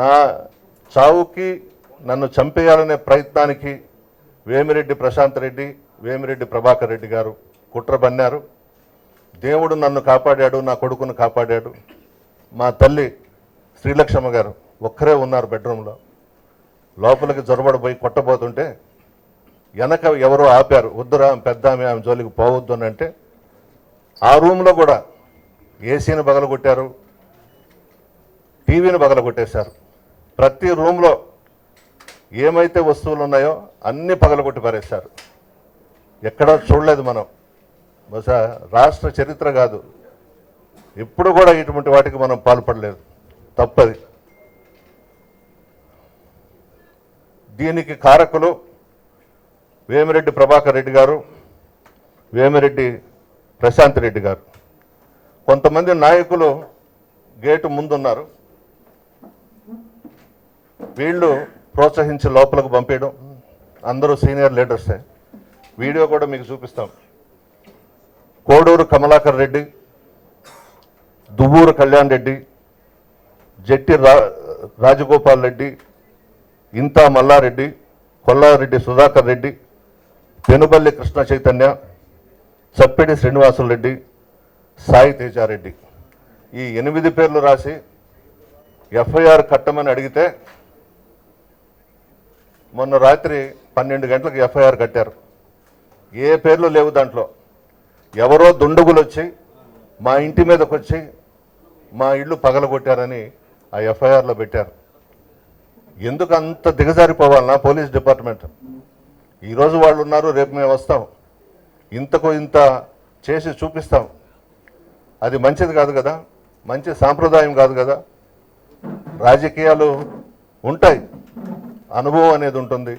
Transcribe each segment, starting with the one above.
నా చావుకి నన్ను చంపేయాలనే ప్రయత్నానికి వేమిరెడ్డి ప్రశాంత్ రెడ్డి, వేమిరెడ్డి ప్రభాకర్ రెడ్డి గారు కుట్ర బన్నారు. దేవుడు నన్ను కాపాడాడు, నా కొడుకును కాపాడాడు. మా తల్లి శ్రీలక్ష్మ గారు ఒక్కరే ఉన్నారు బెడ్రూమ్లో. లోపలికి జొరబడిపోయి కొట్టబోతుంటే వెనక ఎవరో ఆపారు, వద్దురా పెద్ద ఆమె జోలికి పోవద్దు అని అంటే ఆ రూమ్లో కూడా ఏసీని పగలగొట్టారు, టీవీని పగలగొట్టేశారు. ప్రతి రూమ్లో ఏమైతే వస్తువులు ఉన్నాయో అన్నీ పగలగొట్టి పారేశారు. ఎక్కడా చూడలేదు మనం. బహుశా రాష్ట్ర చరిత్ర కాదు, ఎప్పుడు కూడా ఇటువంటి వాటికి మనం పాల్పడలేదు. తప్పది. దీనికి కారకులు వేమిరెడ్డి ప్రభాకర్ రెడ్డి గారు, వేమిరెడ్డి ప్రశాంత్ రెడ్డి గారు. కొంతమంది నాయకులు గేటు ముందున్నారు, వీళ్ళు ప్రోత్సహించి లోపలికి పంపేయడం. అందరూ సీనియర్ లీడర్సే. వీడియో కూడా మీకు చూపిస్తాం. కోడూరు కమలాకర్ రెడ్డి, దువ్వూరు కళ్యాణ్ రెడ్డి, జట్టి రాజగోపాల్ రెడ్డి, ఇంతా మల్లారెడ్డి, కొల్లారెడ్డి సుధాకర్ రెడ్డి, పెనుబల్లి కృష్ణ చైతన్య, చప్పిడి శ్రీనివాసులు రెడ్డి, సాయి తేజారెడ్డి. ఈ 8 పేర్లు రాసి ఎఫ్ఐఆర్ కట్టమని అడిగితే మొన్న రాత్రి 12 గంటలకు ఎఫ్ఐఆర్ కట్టారు. ఏ పేర్లు లేవు దాంట్లో. ఎవరో దుండగులు వచ్చి మా ఇంటి మీదకి వచ్చి మా ఇల్లు పగలగొట్టారని ఆ ఎఫ్ఐఆర్లో పెట్టారు. ఎందుకు అంత దిగజారిపోవాలన్నా పోలీస్ డిపార్ట్మెంట్? ఈరోజు వాళ్ళు ఉన్నారు, రేపు మేము వస్తాం, ఇంతకు ఇంత చేసి చూపిస్తాం. అది మంచిది కాదు కదా, మంచి సాంప్రదాయం కాదు కదా. రాజకీయాలు ఉంటాయి, అనుభవం అనేది ఉంటుంది,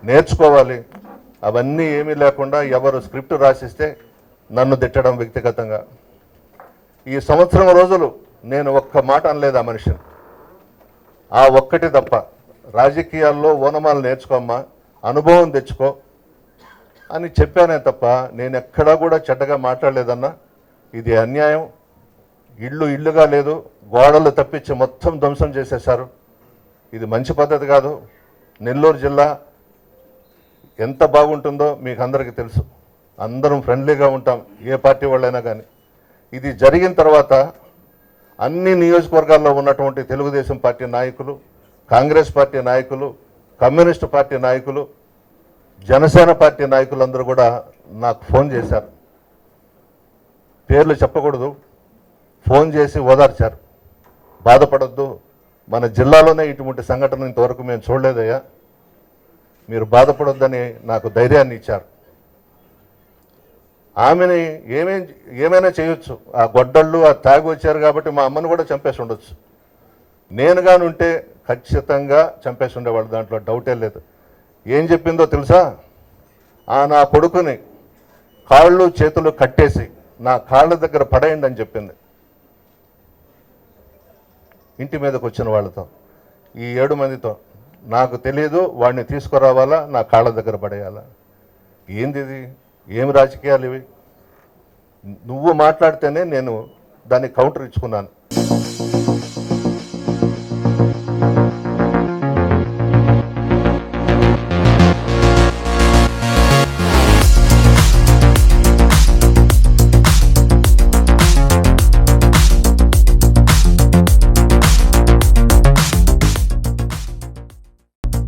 నేర్చుకోవాలి. అవన్నీ ఏమీ లేకుండా ఎవరు స్క్రిప్ట్ రాసిస్తే నన్ను తిట్టడం వ్యక్తిగతంగా. ఈ సంవత్సరం రోజులు నేను ఒక్క మాట అనలేదు ఆ మనిషిని. ఆ ఒక్కటి తప్ప, రాజకీయాల్లో ఓనమాలు నేర్చుకోమ్మా, అనుభవం తెచ్చుకో అని చెప్పానే తప్ప నేను ఎక్కడా కూడా చెడ్డగా మాట్లాడలేదన్నా. ఇది అన్యాయం. ఇల్లుగా లేదు, గోడలు తప్పించి మొత్తం ధ్వంసం చేసేశారు. ఇది మంచి పద్ధతి కాదు. నెల్లూరు జిల్లా ఎంత బాగుంటుందో మీకు అందరికీ తెలుసు. అందరం ఫ్రెండ్లీగా ఉంటాం, ఏ పార్టీ వాళ్ళైనా కానీ. ఇది జరిగిన తర్వాత అన్ని నియోజకవర్గాల్లో ఉన్నటువంటి తెలుగుదేశం పార్టీ నాయకులు, కాంగ్రెస్ పార్టీ నాయకులు, కమ్యూనిస్టు పార్టీ నాయకులు, జనసేన పార్టీ నాయకులందరూ కూడా నాకు ఫోన్ చేశారు. పేర్లు చెప్పకూడదు, ఫోన్ చేసి ఓదార్చారు. బాధపడద్దు, మన జిల్లాలోనే ఇటువంటి సంఘటన ఇంతవరకు మేము చూడలేదయ్యా, మీరు బాధపడొద్దని నాకు ధైర్యాన్ని ఇచ్చారు. ఆమెని ఏమైనా చేయొచ్చు. ఆ గొడ్డళ్ళు ఆ తాగి వచ్చారు కాబట్టి మా అమ్మను కూడా చంపేసి ఉండొచ్చు. నేను కానీ ఉంటే ఖచ్చితంగా చంపేసి ఉండేవాళ్ళు, దాంట్లో డౌటే లేదు. ఏం చెప్పిందో తెలుసా? నా కొడుకుని కాళ్ళు చేతులు కట్టేసి నా కాళ్ళ దగ్గర పడేయండి అని చెప్పింది. ఇంటి మీదకి వచ్చిన వాళ్ళతో, ఈ 7 మందితో. నాకు తెలియదు, వాడిని తీసుకురావాలా, నా కాళ్ళ దగ్గర పడేయాలా? ఏంది ఇది? ఏమి రాజకీయాలు ఇవి? నువ్వు మాట్లాడితేనే నేను దాన్ని కౌంటర్ ఇచ్చుకున్నాను.